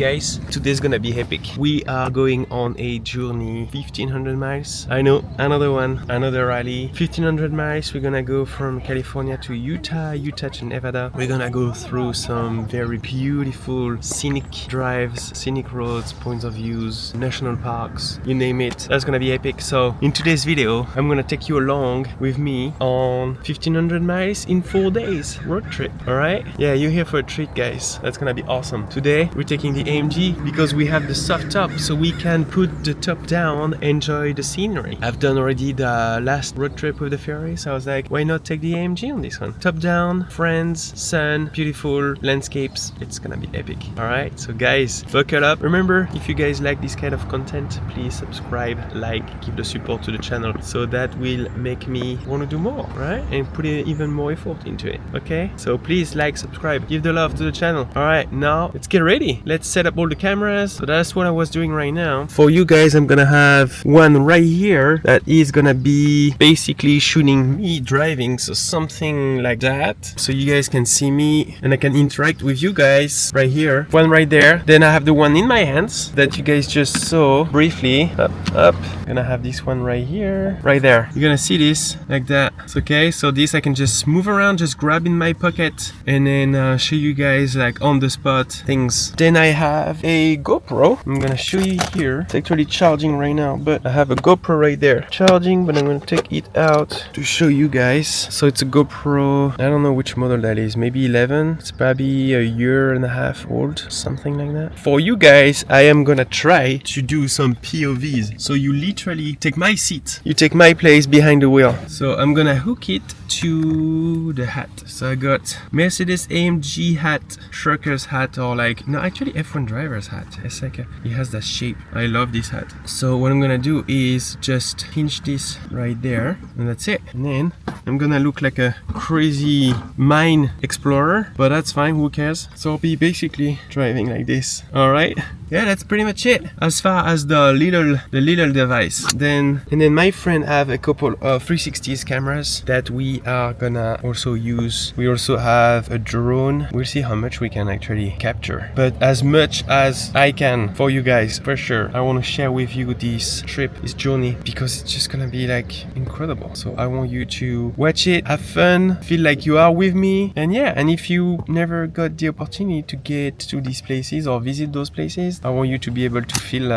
guys, today's gonna be epic. We are going on a journey 1500 miles. I know, another one, another rally. 1500 miles. We're gonna go from California to Utah to Nevada. We're gonna go through some very beautiful scenic drives, scenic roads, points of views, national parks, you name it. That's gonna be epic. So in today's video, I'm gonna take you along with me on 1500 miles in 4 days road trip. All right? Yeah, you're here for a treat, guys. That's gonna be awesome. Today we're taking the AMG because we have the soft top, so we can put the top down, enjoy the scenery. I've done already the last road trip with the Ferrari, so I was like, why not take the AMG on this one? Top down, friends, sun, beautiful landscapes. It's gonna be epic. All right, so guys, buckle up. Remember, if you guys like this kind of content, please subscribe, like, give the support to the channel, so that will make me want to do more, right? And put even more effort into it. Okay, so please like, subscribe, give the love to the channel. All right, now let's get ready. Let's set up all the cameras. So that's what I was doing right now. For you guys, I'm gonna have one right here that is gonna be basically shooting me driving, so something like that, so you guys can see me and I can interact with you guys right here. One right there. Then I have the one in my hands that you guys just saw briefly. Up. Gonna have this one right here, right there. You're gonna see this like that. It's okay. So this I can just move around, just grab in my pocket, and then show you guys like on the spot things. Then I have a GoPro. I'm gonna show you here. It's actually charging right now, but I have a GoPro right there charging, but I'm gonna take it out to show you guys. So it's a GoPro, I don't know which model that is, maybe 11. It's probably a year and a half old, something like that. For you guys, I am gonna try to do some POVs. So you literally take my seat, you take my place behind the wheel. So I'm gonna hook it to the hat. So I got Mercedes AMG hat, trucker's hat, or like, no, actually F1 driver's hat. It's like it has that shape. I love this hat. So what I'm gonna do is just hinge this right there, and that's it. And then I'm gonna look like a crazy mine explorer, but that's fine, who cares? So I'll be basically driving like this. All right, yeah, that's pretty much it as far as the little device. Then my friend have a couple of 360s cameras that we are gonna also use. We also have a drone. We'll see how much we can actually capture, but as much as I can for you guys, for sure. I want to share with you this trip, this journey, because it's just gonna be like incredible. So I want you to watch it, have fun, feel like you are with me. And yeah, and if you never got the opportunity to get to these places or visit those places, I want you to be able to feel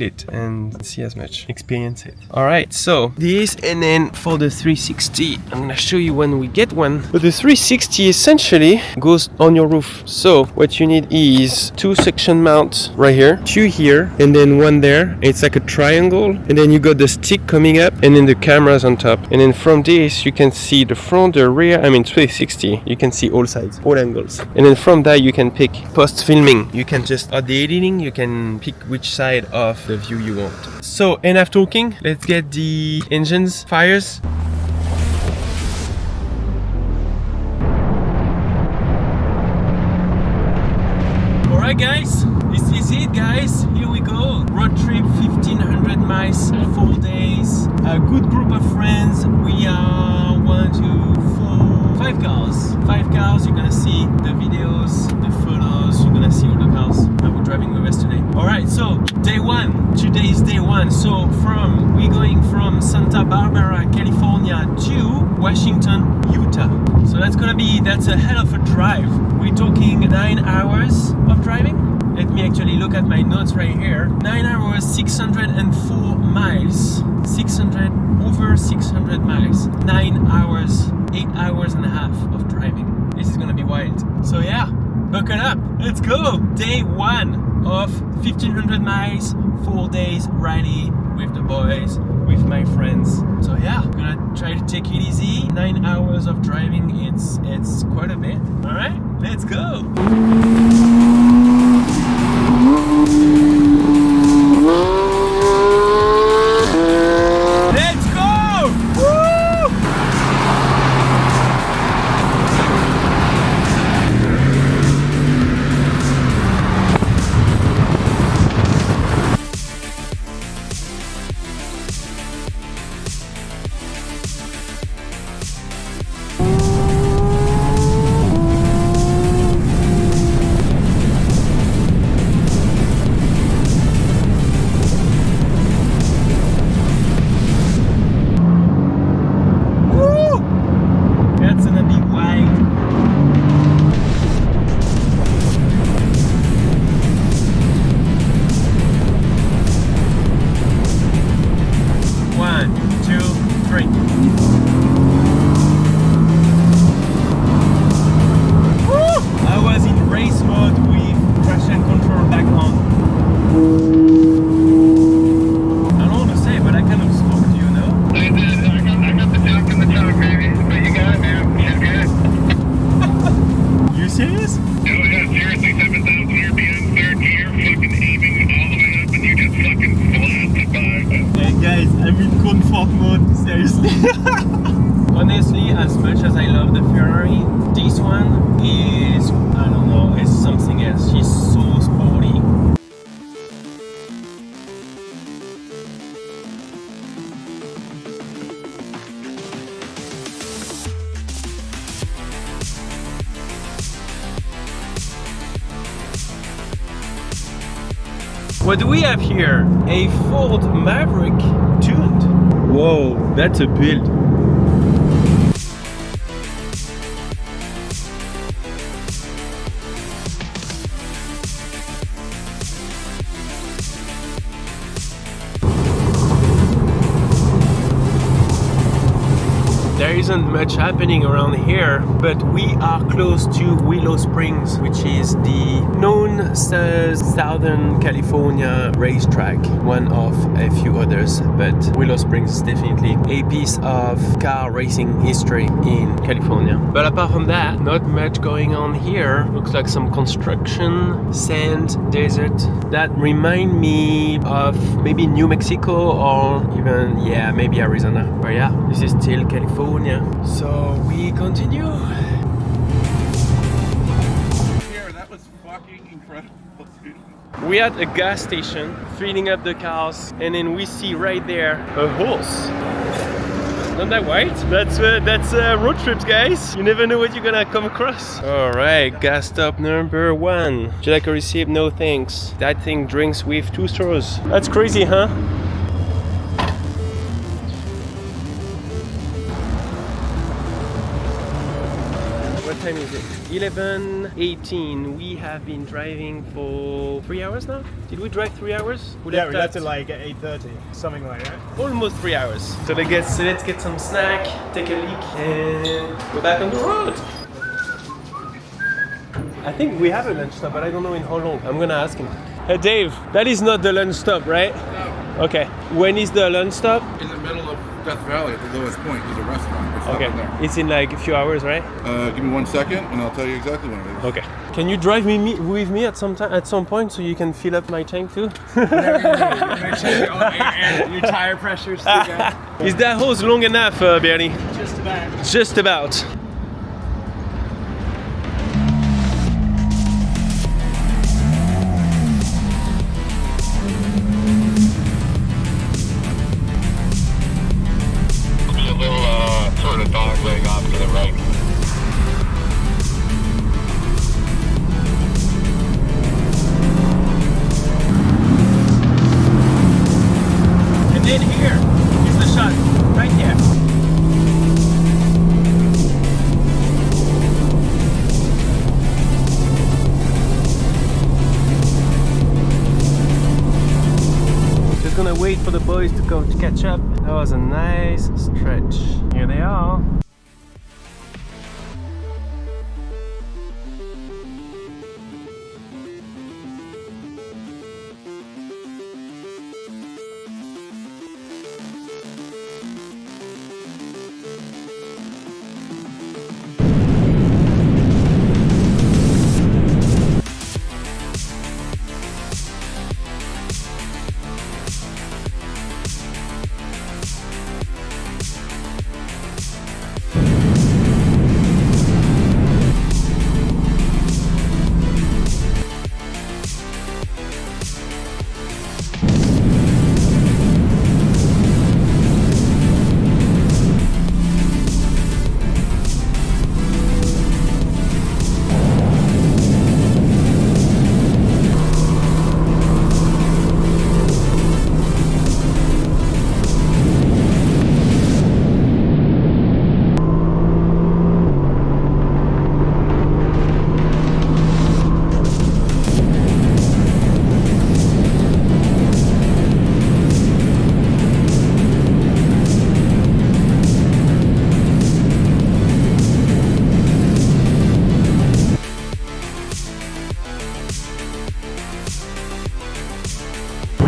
it and see as much, experience it. All right, so this, and then for the 360, I'm gonna show you when we get one. But the 360 essentially goes on your roof. So what you need is 2 suction mounts right here, 2 here, and then 1 there. It's like a triangle, and then you got the stick coming up, and then the cameras on top. And then from this you can see the front, the rear. I mean 360, you can see all sides, all angles. And then from that you can pick post filming. You can just add the editing, you can pick which side of the view you want. So enough talking, let's get the engines fires. Alright guys, this is it guys, here we go. Road trip 1500 miles, 4 days, a good group of friends. We are 1, 2, 4, 5 cars. 5 cars, you're gonna see the videos, the photos, you're gonna see all the cars that we're driving with us today. Alright, so day 1, today is day 1. So we're going from Santa Barbara, California to Washington, Utah. So that's a hell of a drive. We're talking 9 hours of driving. Let me actually look at my notes right here. 9 hours, 604 miles. Over 600 miles. 9 hours, 8 hours and a half of driving. This is gonna be wild. So yeah, buckle up. Let's go. Day 1 of 1500 miles, 4 days rally with the boys, with my friends. So yeah, I'm gonna try to take it easy. 9 hours of driving, it's quite a bit. All right, let's go. Let's go! Woo! I'm in comfort mode, seriously. Honestly, as much as I love the Ferrari, this one is, I don't know, it's something else. She's so sporty. What do we have here? A Ford Maverick tuned. Whoa, that's a build. There isn't much happening around here, but we are close to Willow Springs, which is the known Southern California racetrack, one of a few others, but Willow Springs is definitely a piece of car racing history in California. But apart from that, not much going on here. Looks like some construction, sand, desert. That remind me of maybe New Mexico or even, yeah, maybe Arizona. But yeah, this is still California. So we continue. Here, that was fucking incredible, dude. We at a gas station filling up the cars, and then we see right there a horse. Not that white. That's road trips, guys. You never know what you're gonna come across. All right, gas stop number 1. Would you like a receipt? No thanks. That thing drinks with 2 straws. That's crazy, huh? What time is it? 11:18. We have been driving for 3 hours now. Did we drive 3 hours? We left at like 8:30, something like that. Almost 3 hours. So let's get some snack, take a leak, and go back on the road. I think we have a lunch stop, but I don't know in how long. I'm gonna ask him. Hey Dave, that is not the lunch stop, right? No. Okay. When is the lunch stop? In the middle of Death Valley at the lowest point is a restaurant. We're Okay. stopping there. It's in like a few hours, right? Give me 1 second and I'll tell you exactly when it is. Okay. Can you drive with me at some point so you can fill up my tank too? Your tire pressure's too good. Is that hose long enough, Bernie? Just about. Just about. Be a little sort of dog leg off to the right. And then here is the shot, right here. Just gonna wait for the boys to come to catch up. That was a nice stretch. Here they are.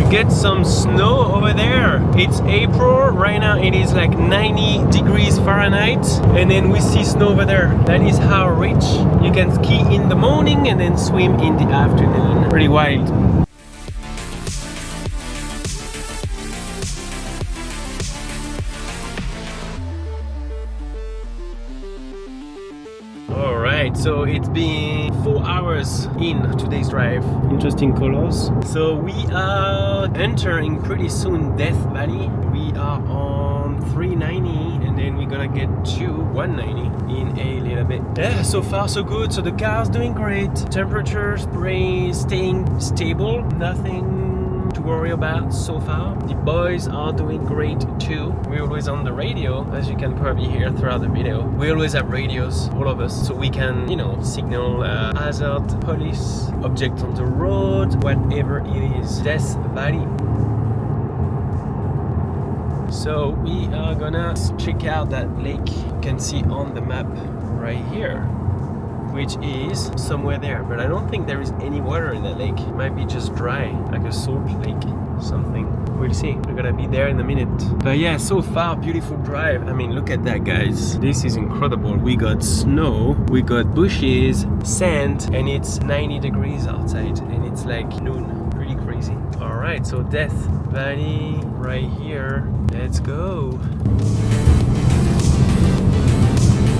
Get some snow over there. It's April right now. It is like 90 degrees Fahrenheit, and then we see snow over there. That is how rich. You can ski in the morning and then swim in the afternoon. Pretty wild. right, so it's been 4 hours in today's drive. Interesting colors. So we are entering pretty soon Death Valley. We are on 390 and then we're gonna get to 190 in a little bit. Yeah, so far so good. So the car's doing great. Temperatures staying stable. Nothing to worry about so far. The boys are doing great too. We're always on the radio, as you can probably hear throughout the video. We always have radios, all of us, so we can, you know, signal hazard, police, object on the road, whatever it is. Death Valley. So we are gonna check out that lake. You can see on the map right here, which is somewhere there, but I don't think there is any water in that lake. It might be just dry, like a salt lake, something. We'll see. We're gonna be there in a minute. But yeah, so far, beautiful drive. I mean, look at that, guys. This is incredible. We got snow, we got bushes, sand, and it's 90 degrees outside, and it's like noon. Pretty crazy. All right, so Death Valley right here. Let's go.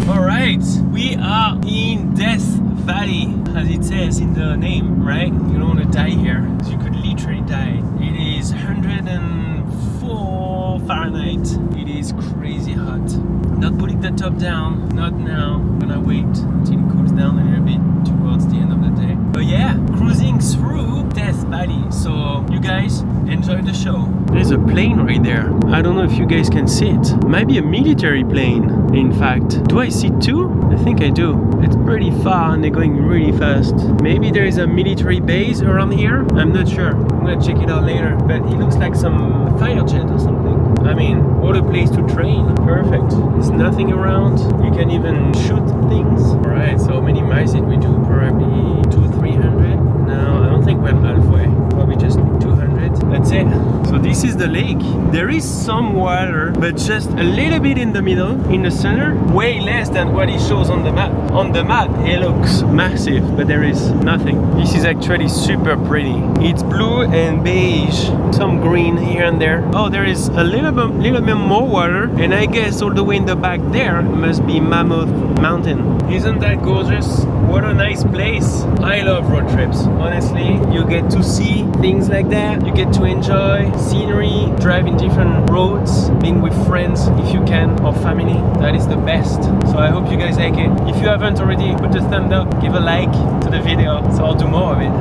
Alright, we are in Death Valley, as it says in the name, right? You don't want to die here, because you could literally die. It is 104 Fahrenheit. It is crazy hot. Not putting the top down, not now. I'm gonna wait until it cools down a little bit towards the end of the day. But yeah, cruising through Death Valley. So you guys enjoy the show. There's a plane right there. I don't know if you guys can see it. Might be a military plane, in fact. Do I see two? I think I do. It's pretty far and they're going really fast. Maybe there is a military base around here? I'm not sure. I'm gonna check it out later. But it looks like some fire jet or something. I mean, what a place to train. Perfect. There's nothing around. You can even shoot things. Alright, so how many miles did we do? Probably 200-300? No, I don't think we're halfway. Probably just 200. That's it. So this is the lake. There is some water, but just a little bit in the middle, in the center. Way less than what it shows on the map. On the map, it looks massive, but there is nothing. This is actually super pretty. It's blue and beige, some green here and there. Oh, there is a little bit more water, and I guess all the way in the back there must be Mammoth Mountain. Isn't that gorgeous? What a nice place. I love road trips. Honestly, you get to see things like that. You get to enjoy scenery, driving different roads, being with friends if you can, or family. That is the best. So I hope you guys like it. If you haven't already, put a thumbs up, give a like to the video, so I'll do more of it.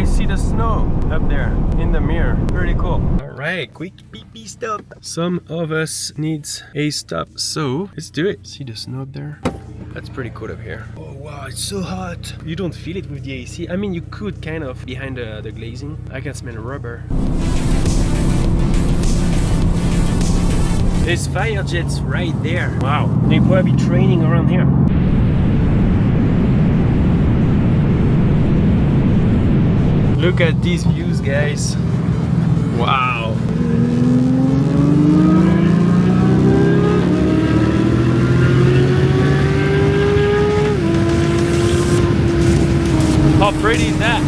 See the snow up there in the mirror. Pretty cool. All right, quick pee stop. Some of us needs a stop, so let's do it. See the snow up there? That's pretty cool up here. Oh wow, it's so hot. You don't feel it with the AC. I mean, you could kind of behind the glazing. I can smell rubber. There's fire jets right there. Wow, they're probably training around here. Look at these views, guys. Wow. How pretty is that?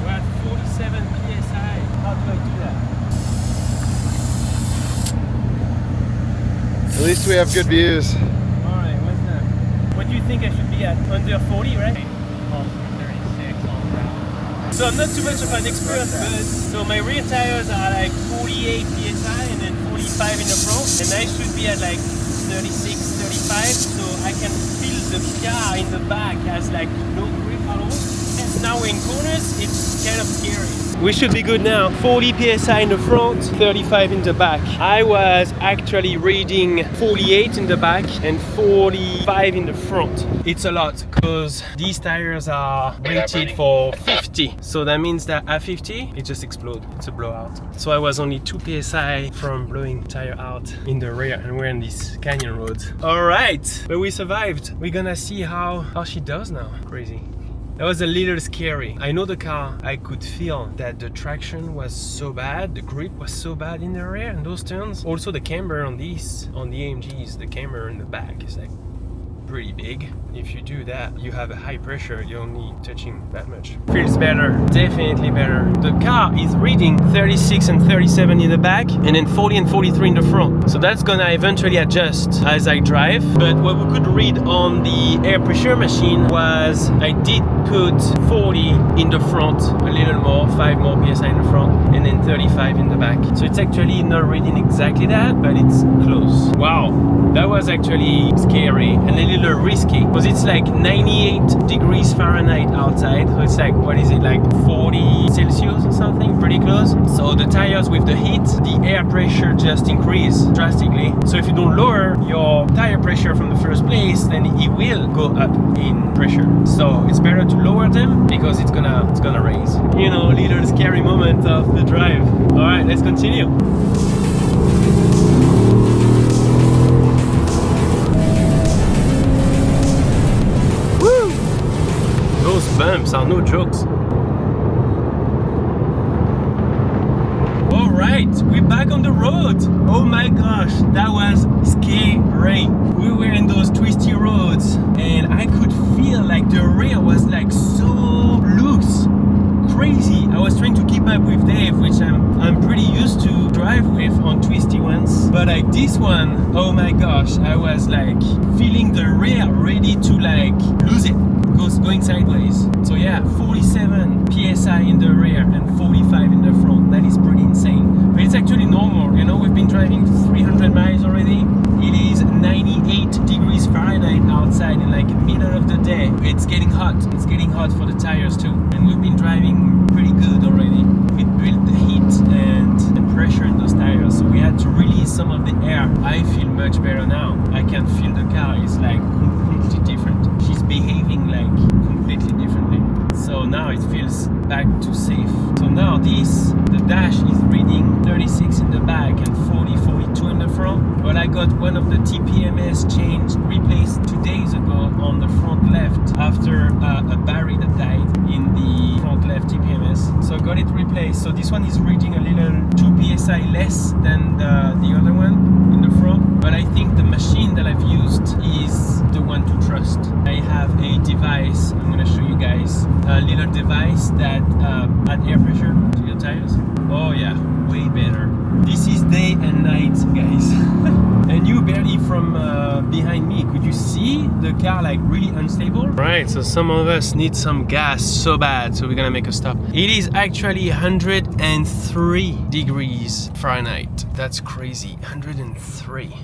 We're at 47 PSI. How do I do that? At least we have good views. What do you think I should be at? Under 40, right? 36 all around. So I'm not too much of an expert, but so my rear tires are like 48 PSI and then 45 in the front, and I should be at like 36, 35, so I can feel the car in the back has like no grip at all. And now we're in corners, it's kind of scary. We should be good now. 40 PSI in the front, 35 in the back. I was actually reading 48 in the back and 45 in the front. It's a lot because these tires are rated for 50. So that means that at 50, it just explodes. It's a blowout. So I was only 2 PSI from blowing tire out in the rear, and we're in this canyon road. All right, but we survived. We're gonna see how she does now. Crazy. That was a little scary. I know the car, I could feel that the traction was so bad, the grip was so bad in the rear and those turns. Also the camber on these, on the AMGs, the camber in the back is like pretty big. if you do that, you have a high pressure, you're only touching that much. Feels better, definitely better. The car is reading 36 and 37 in the back, and then 40 and 43 in the front. So that's gonna eventually adjust as I drive. But what we could read on the air pressure machine was I did put 40 in the front, a little more, 5 more PSI in the front, and then 35 in the back. So it's actually not reading exactly that, but it's close. Wow, that was actually scary and a little risky because it's like 98 degrees Fahrenheit outside. So it's like, what is it, like 40 Celsius or something, pretty close. So the tires with the heat, the air pressure just increased drastically. So if you don't lower your tire pressure from the first place, then it will go up in pressure. So it's better to lower them because it's gonna raise. You know, little scary moment of the drive. All right, let's continue. Woo! Those bumps are no jokes. All right, we're back on the road. Oh my gosh, that was scary. We were in those twisty roads and I could feel like the rear was like so loose, crazy. I was trying to keep up with Dave, which I'm pretty used to drive with on twisty ones, but like this one, oh my gosh, I was like feeling the rear ready to like lose it, going sideways. So yeah, 47 PSI in the rear and 45 in the front. That is pretty insane, but it's actually normal. You know, we've been driving 300 miles already. It is 98 degrees Fahrenheit outside in like the middle of the day. It's getting hot. It's getting hot for the tires too. And we've been driving pretty good already. We built the heat and pressure in those tires. So we had to release some of the air. I feel much better now. I can feel the car is like completely different. She's behaving like completely differently. So now it feels back to safe. So now the dash is reading 36 in the back and 40, 42 in the front. But I got one of the TPMS replaced 2 days ago on the front left after a battery that died in the front left TPMS. So I got it replaced. So this one is reading a little 2 PSI less than the other one in the front. But I think the machine that I've used is the one to trust. I have a device, I'm gonna show you guys, a little device that adds air pressure to your tires. Oh yeah, way better. This is day and night, guys. And you barely from behind me, could you see the car like really unstable? Right, so some of us need some gas so bad, so we're gonna make a stop. It is actually 103 degrees Fahrenheit. That's crazy, 103.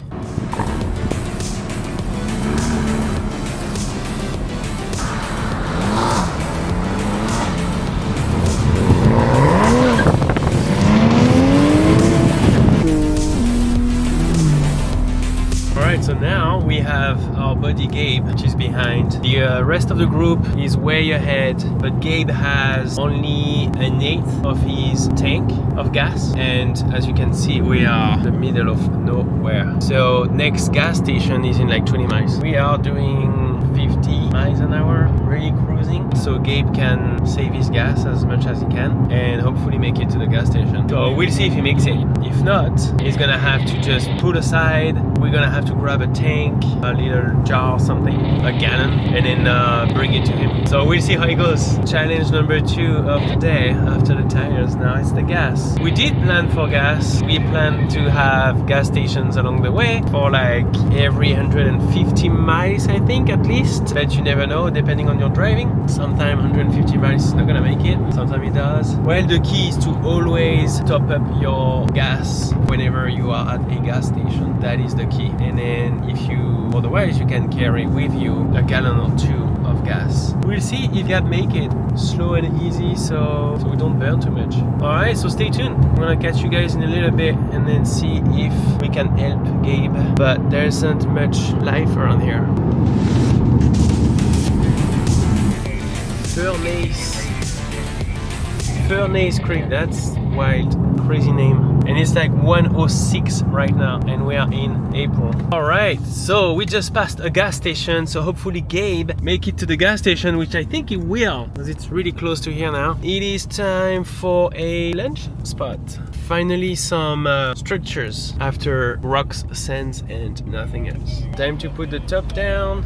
So now we have our buddy Gabe, which is behind. The rest of the group is way ahead, but Gabe has only 1/8 of his tank of gas, and as you can see, we are in the middle of nowhere. So next gas station is in like 20 miles. We are doing 50 miles an hour, really cruising, so Gabe can save his gas as much as he can and hopefully make it to the gas station. So we'll see if he makes it. If not, he's gonna have to just put aside. We're gonna have to grab a tank, a little jar or something, a gallon, and then bring it to him. So we'll see how it goes. Challenge number 2 of the day after the tires. Now it's the gas. We did plan for gas. We planned to have gas stations along the way for like every 150 miles, I think, at least. But you never know, depending on your driving. Sometimes 150 miles is not gonna make it. Sometimes it does. Well, the key is to always top up your gas whenever you are at a gas station. That is the key. And then otherwise you can carry with you a gallon or 2 of gas. We'll see if you can make it slow and easy so we don't burn too much. Alright, so stay tuned. I'm gonna catch you guys in a little bit and then see if we can help Gabe. But there isn't much life around here. Furnace Creek, that's wild, crazy name. And it's like 1:06 right now and we are in April. All right, so we just passed a gas station, so hopefully Gabe make it to the gas station, which I think he will because it's really close to here now. It is time for a lunch spot. Finally some structures after rocks, sands and nothing else. Time to put the top down.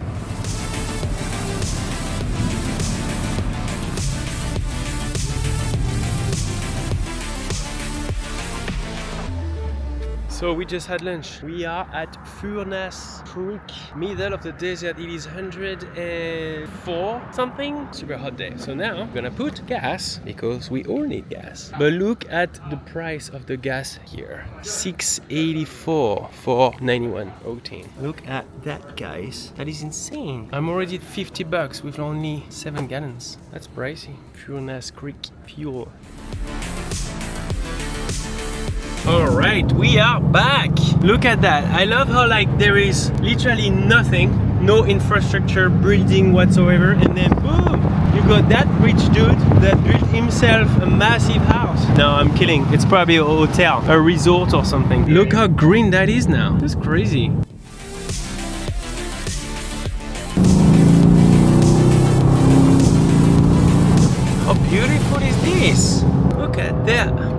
So we just had lunch. We are at Furnace Creek, middle of the desert. It is 104 something. Super hot day. So now I'm gonna put gas because we all need gas. But look at the price of the gas here. 684 for 91 octane. Look at that, guys. That is insane. I'm already at 50 bucks with only 7 gallons. That's pricey. Furnace Creek fuel. Alright, we are back. Look at that. I love how like there is literally nothing, no infrastructure, building whatsoever, and then boom, you got that rich dude that built himself a massive house. No, I'm kidding. It's probably a hotel, a resort or something. Look how green that is now. That's crazy. How beautiful is this? Look at that.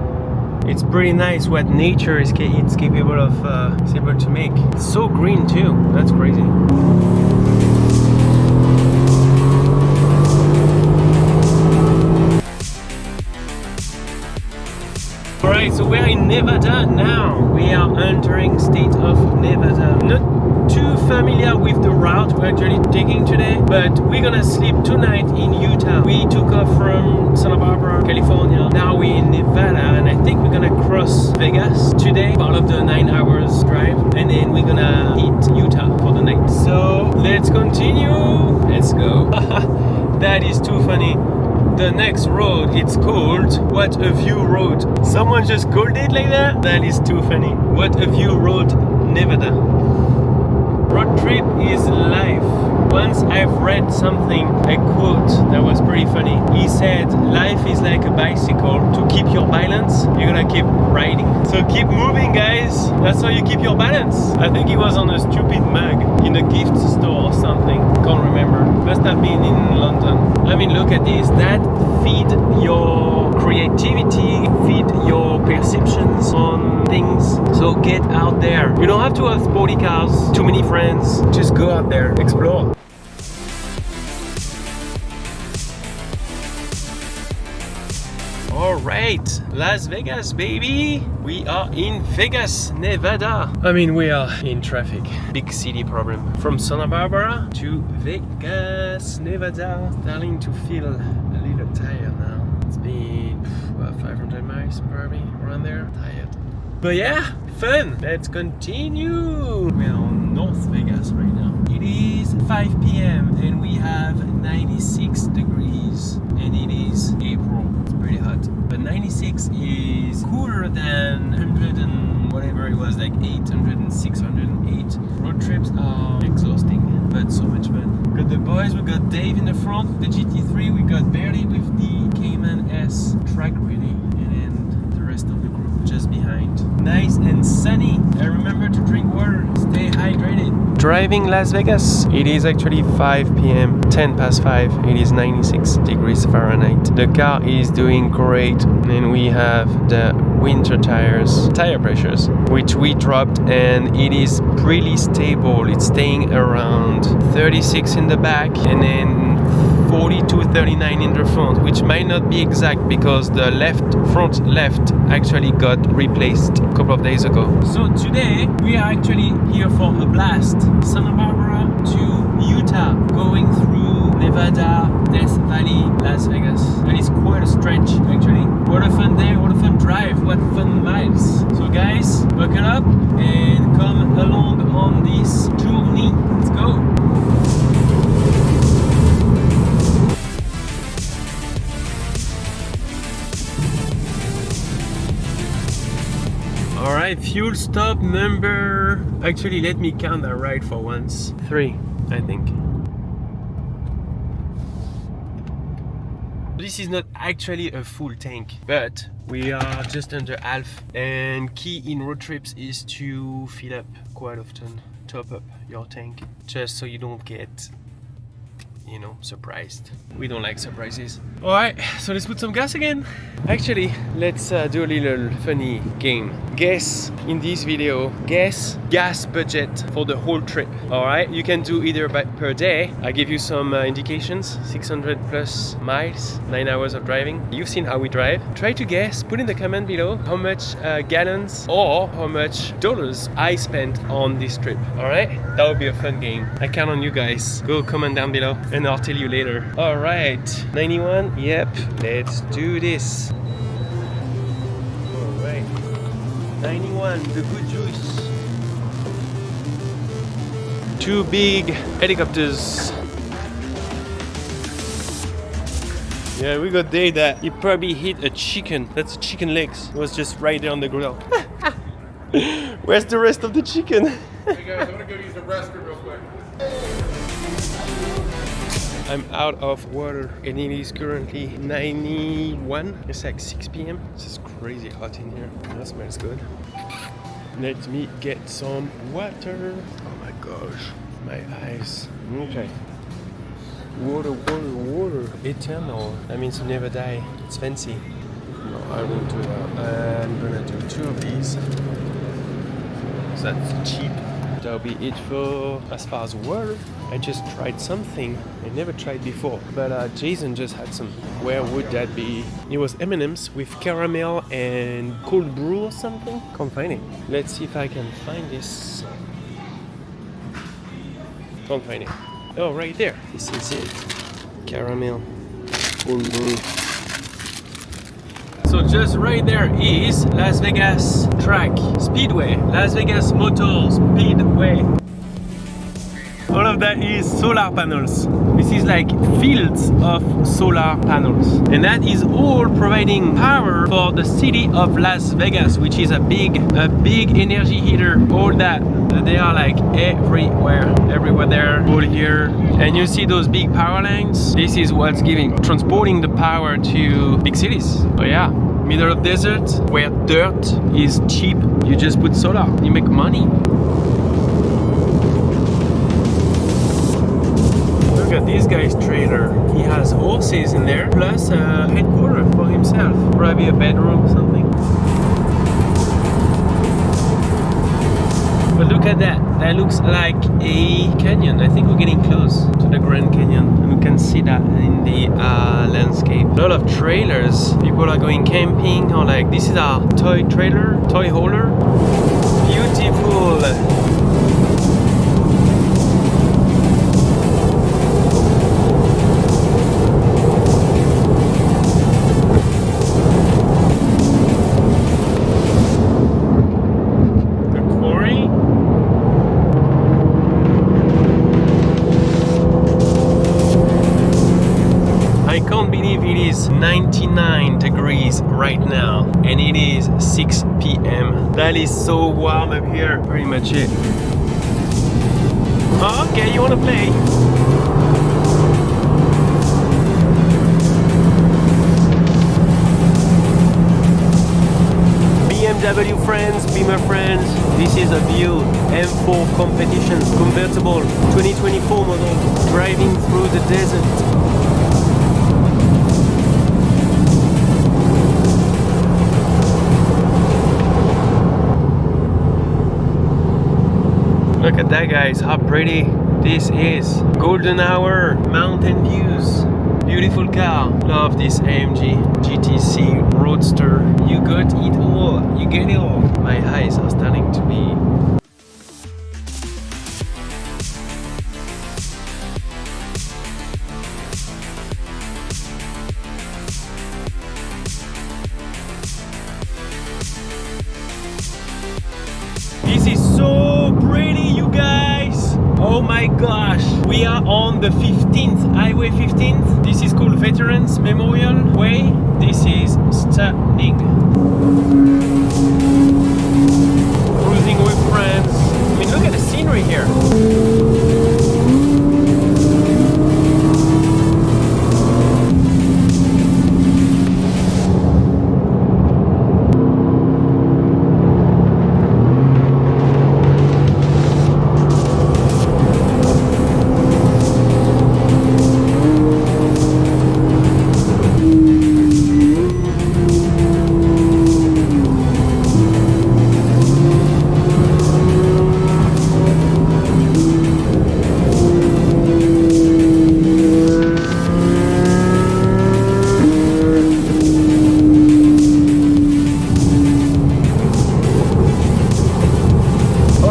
It's pretty nice what nature is it's capable of is able to make. It's so green too. That's crazy. Alright, so we're in Nevada now. We are entering state of Nevada. Not too familiar with the route we're actually taking today, but we're gonna sleep tonight in Utah. We took off from Santa Barbara, California. Now we're in Nevada, and I think we're gonna cross Vegas today, part of the 9 hours drive, and then we're gonna hit Utah for the night. So let's continue. Let's go. That is too funny. The next road, it's called What a View Road. Someone just called it like that? That is too funny. What a View Road, Nevada. Road trip is life. Once I've read something, a quote that was pretty funny. He said, life is like a bicycle. To keep your balance, you're gonna keep riding. So keep moving, guys. That's how you keep your balance. I think he was on a stupid mug in a gift store or something. Can't remember. Must have been in London. I mean, look at this. That feed your creativity, feed your perceptions on things. So get out there. You don't have to have sporty cars, too many friends. Just go out there, explore. Alright, Las Vegas, baby! We are in Vegas, Nevada. I mean, we are in traffic. Big city problem. From Santa Barbara to Vegas, Nevada. Starting to feel a little tired now. It's been 500 miles probably, around there. Tired. But yeah, fun! Let's continue! We're on North Vegas right now. It is 5 p.m. and we have 96 degrees. And it is April. It's pretty hot. But 96 is cooler than 100 and whatever it was, like 800 and 608. Road trips are exhausting, but so much fun. We got the boys, we got Dave in the front, the GT3, we got Barry with the Cayman S track ready, and then the rest of the group just behind. Nice and sunny. And remember to drink water, stay hydrated. Driving Las Vegas. It is actually 5 p.m. 10 past 5. It is 96 degrees Fahrenheit. The car is doing great, and we have the winter tires, tire pressures, which we dropped, and it is pretty stable. It's staying around 36 in the back, and then 42, 39 in the front, which might not be exact because the front left actually got replaced a couple of days ago. So today we are actually here for a blast. Santa Barbara to Utah, going through Nevada, Death Valley, Las Vegas. And it's quite a stretch actually. What a fun day, what a fun drive, what fun miles. So guys, buckle up and come along on this journey. Let's go. Alright, fuel stop number... Actually, let me count that right for once. 3, I think. This is not actually a full tank, but we are just under half. And key in road trips is to fill up quite often. Top up your tank, just so you don't get, you know, surprised. We don't like surprises. Alright, so let's put some gas again. Actually, let's do a little funny game. Guess in this video, guess gas budget for the whole trip. Alright, you can do either per day. I give you some indications, 600 plus miles, 9 hours of driving. You've seen how we drive. Try to guess, put in the comment below how much gallons or how much dollars I spent on this trip. Alright, that would be a fun game. I count on you guys. Go comment down below and I'll tell you later. Alright, 91, yep, let's do this. Alright, 91, the good juice. 2 big helicopters. Yeah, we got day that it probably hit a chicken. That's chicken legs. It was just right there on the grill. Where's the rest of the chicken? Hey guys, I'm gonna go use the restroom real quick. I'm out of water and it is currently 91. It's like 6 p.m. This is crazy hot in here. That smells good. Let me get some water. Oh my gosh, my eyes. Okay. Water, water, water. Eternal. That means you never die. It's fancy. No, I won't do that. I'm gonna do 2 of these. So that's cheap. That'll be it for as far as water. I just tried something I never tried before. But Jason just had some. Where would that be? It was M&M's with caramel and cold brew or something. Can't find it. Let's see if I can find this. Can't find it. Oh, right there. This is it. Caramel. Cold brew. So just right there is Las Vegas Track Speedway. Las Vegas Motor Speedway. All of that is solar panels. This is like fields of solar panels. And that is all providing power for the city of Las Vegas, which is a big energy heater. All that. They are like everywhere there, all here. And you see those big power lines? This is what's transporting the power to big cities. Oh yeah, middle of desert, where dirt is cheap, you just put solar, you make money. Look at this guy's trailer. He has horses in there, plus a headquarters for himself. Probably a bedroom or something. But look at that. That looks like a canyon. I think we're getting close to the Grand Canyon. And we can see that in the landscape. A lot of trailers. People are going camping or like, this is our toy trailer, toy hauler. Beautiful. I can't believe it is 99 degrees right now and it is 6 p.m. That is so warm up here. Pretty much it. Oh, okay, you wanna play? BMW friends, Beamer friends, this is a view. M4 competition, convertible, 2024 model, driving through the desert. Look at that, guys, how pretty this is. Golden hour, mountain views, beautiful car. Love this AMG GTC Roadster. You got it all, you get it all. My eyes are starting to be... This is so pretty, you guys. Oh my gosh. We are on the 15th, Highway 15th. This is called Veterans Memorial Way. This is stunning. Cruising with friends. I mean, look at the scenery here.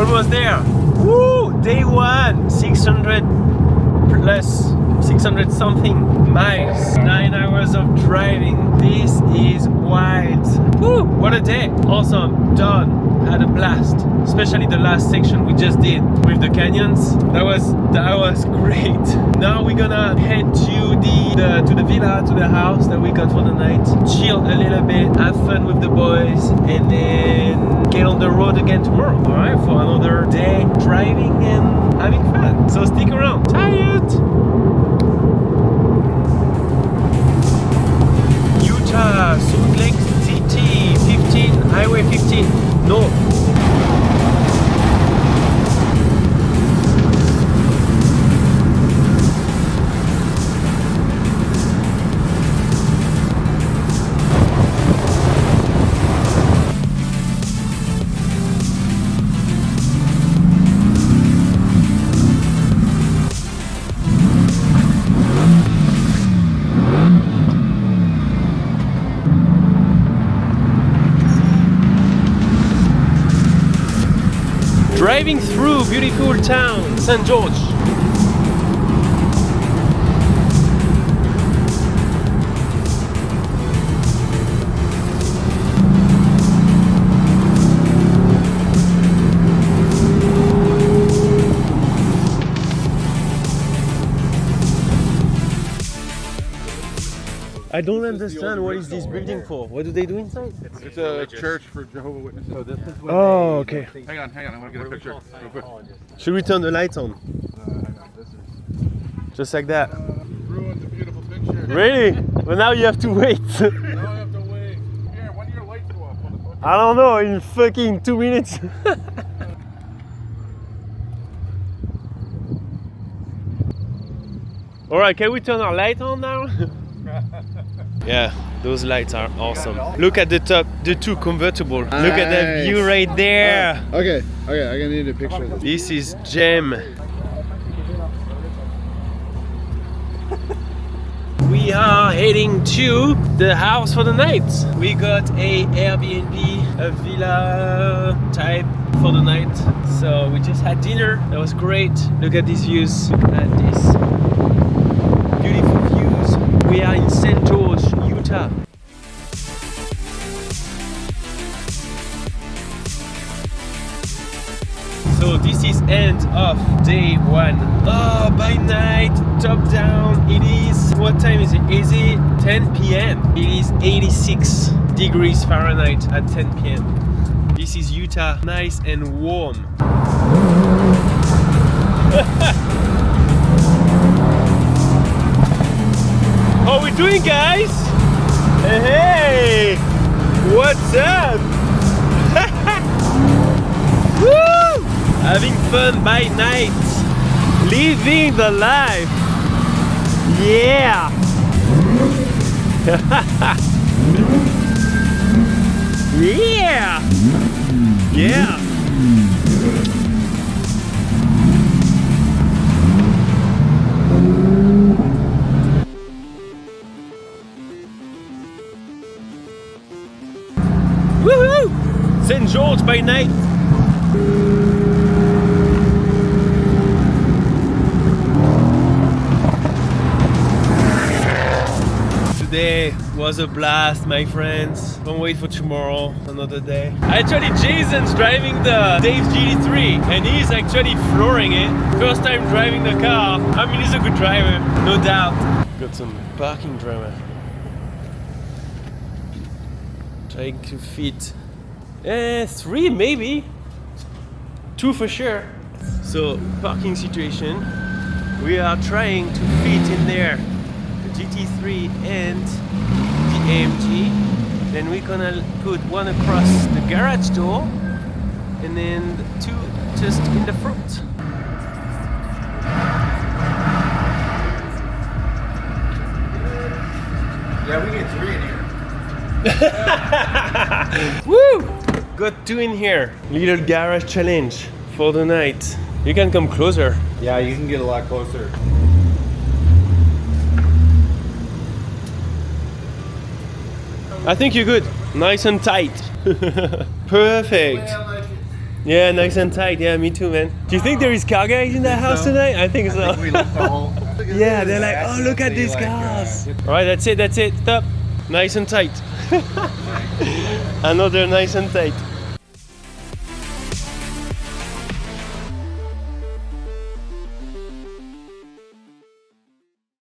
almost there. Woo! Day one, 600 plus 600 something miles, 9 hours of driving. This is wild. Woo! What a day. Awesome, done. Had a blast, especially the last section we just did with the canyons. That was great. Now we're gonna head to the villa, to the house that we got for the night. Chill a little bit, have fun with the boys, and then get on the road again tomorrow. All right, for another day driving and having fun. So stick around. Tired. Utah, Salt Lake City, 15, Highway 15, north. Driving through beautiful town, St. George. I don't understand what is this building for. What do they do inside? It's a church for Jehovah's Witnesses. So this is Oh, okay. Hang on, I want to get a picture. Real quick. Should we turn the lights on? Hang on, this is... Just like that. ruined the beautiful picture. Really? Well, now you have to wait. Now I have to wait. Here, when do your lights go off? Motherfucker? I don't know, in fucking 2 minutes. Alright, can we turn our light on now? Yeah, those lights are awesome. Look at the top, the two convertible. Look at that view right there. Okay, I'm gonna need a picture of this. This is gem. We are heading to the house for the night. We got a Airbnb, a villa type for the night. So we just had dinner. That was great. Look at these views. Look at this. Beautiful views. We are in St. George, Utah. So this is end of day one. Oh, by night, top down. It is, what time is it? Is it 10 p.m.? It is 86 degrees Fahrenheit at 10 p.m. This is Utah, nice and warm. How are we doing, guys? Hey, what's up? Woo! Having fun by night, living the life. Yeah. Yeah. Yeah. Woohoo! St. George by night. Today was a blast, my friends. Don't wait for tomorrow, another day. Actually, Jason's driving the Dave's GT3 and he's actually flooring it. First time driving the car. I mean, he's a good driver, no doubt. Got some parking drama. Trying to fit 3 maybe, 2 for sure. So parking situation, we are trying to fit in there the GT3 and the AMG. Then we're gonna put one across the garage door and then 2 just in the front. Yeah, we get 3 in here. Woo! Got 2 in here. Little garage challenge for the night. You can come closer. Yeah, you can get a lot closer. I think you're good. Nice and tight. Perfect. Yeah, nice and tight. Yeah, me too, man. Do you think there is car guys in that house tonight? I think so. We left the whole. Yeah, they're like, oh, look at these cars. All right, that's it. Stop. Nice and tight. Another nice and tight.